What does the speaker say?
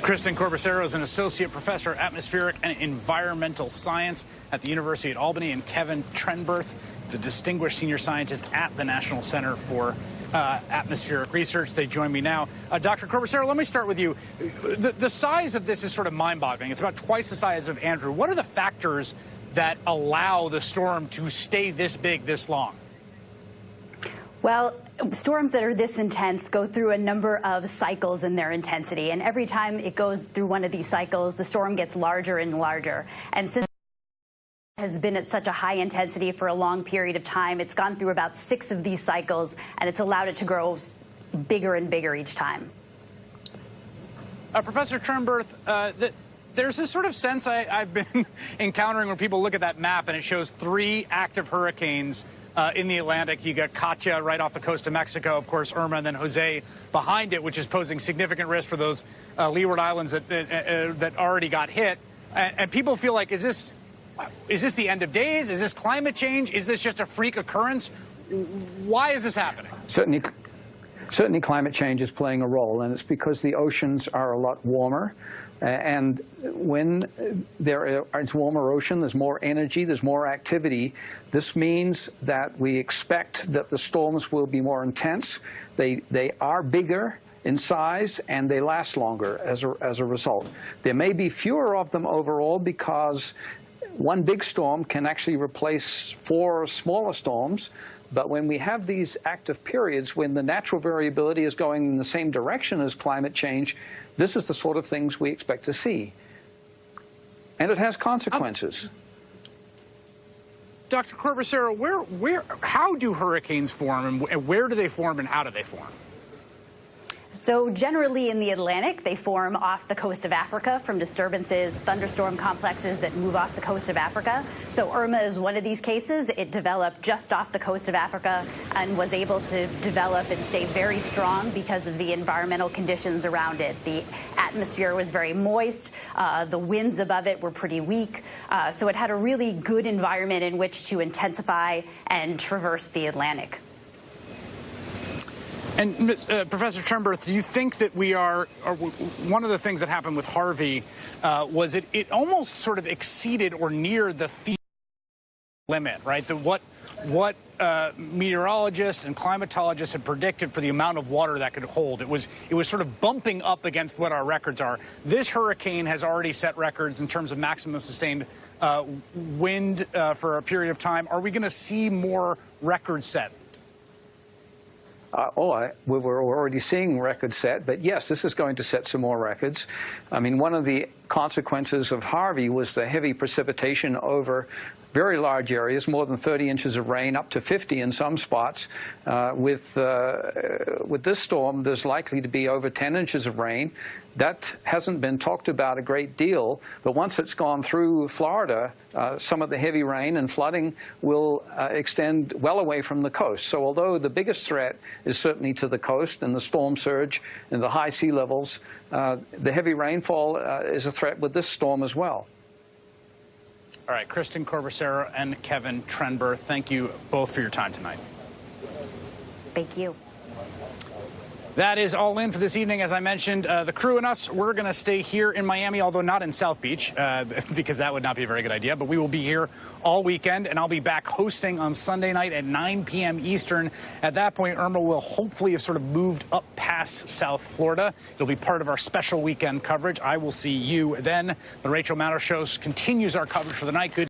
Kristen Corbosiero is an associate professor of atmospheric and environmental science at the University at Albany, and Kevin Trenberth is a distinguished senior scientist at the National Center for Atmospheric Research. They join me now. Dr. Corbosiero, let me start with you. The size of this is sort of mind-boggling. It's about twice the size of Andrew. What are the factors that allow the storm to stay this big this long? Well, storms that are this intense go through a number of cycles in their intensity, and every time it goes through one of these cycles, the storm gets larger and larger. And since it has been at such a high intensity for a long period of time, it's gone through about 6 of these cycles, and it's allowed it to grow bigger and bigger each time. Professor Trenberth, there's this sort of sense I've been encountering when people look at that map and it shows 3 active hurricanes in the Atlantic. You got Katia right off the coast of Mexico, of course, Irma, and then Jose behind it, which is posing significant risk for those Leeward Islands that already got hit. And people feel like, is this the end of days? Is this climate change? Is this just a freak occurrence? Why is this happening? Certainly climate change is playing a role, and it's because the oceans are a lot warmer. And when it's warmer ocean, there's more energy, there's more activity. This means that we expect that the storms will be more intense. They are bigger in size, and they last longer as a result. There may be fewer of them overall because one big storm can actually replace 4 smaller storms. But when we have these active periods, when the natural variability is going in the same direction as climate change, this is the sort of things we expect to see. And it has consequences. Dr. Corbosiero, how do hurricanes form, and where do they form, and how do they form? So generally in the Atlantic, they form off the coast of Africa from disturbances, thunderstorm complexes that move off the coast of Africa. So Irma is one of these cases. It developed just off the coast of Africa and was able to develop and stay very strong because of the environmental conditions around it. The atmosphere was very moist. The winds above it were pretty weak. So it had a really good environment in which to intensify and traverse the Atlantic. And Professor Trenberth, do you think that one of the things that happened with Harvey was it almost sort of exceeded or near the limit, right? What meteorologists and climatologists had predicted for the amount of water that could hold. It was sort of bumping up against what our records are. This hurricane has already set records in terms of maximum sustained wind for a period of time. Are we going to see more records set? We were already seeing records set, but yes, this is going to set some more records. I mean, one of the consequences of Harvey was the heavy precipitation over very large areas, more than 30 inches of rain, up to 50 in some spots. With this storm, there's likely to be over 10 inches of rain. That hasn't been talked about a great deal, but once it's gone through Florida, some of the heavy rain and flooding will extend well away from the coast. So although the biggest threat is certainly to the coast and the storm surge and the high sea levels, the heavy rainfall is a threat with this storm as well. All right, Kristen Corbosiero and Kevin Trenberth, thank you both for your time tonight. Thank you. That is all in for this evening. As I mentioned, the crew and us, we're going to stay here in Miami, although not in South Beach, because that would not be a very good idea. But we will be here all weekend, and I'll be back hosting on Sunday night at 9 p.m. Eastern. At that point, Irma will hopefully have sort of moved up past South Florida. It'll be part of our special weekend coverage. I will see you then. The Rachel Maddow Show continues our coverage for the night. Good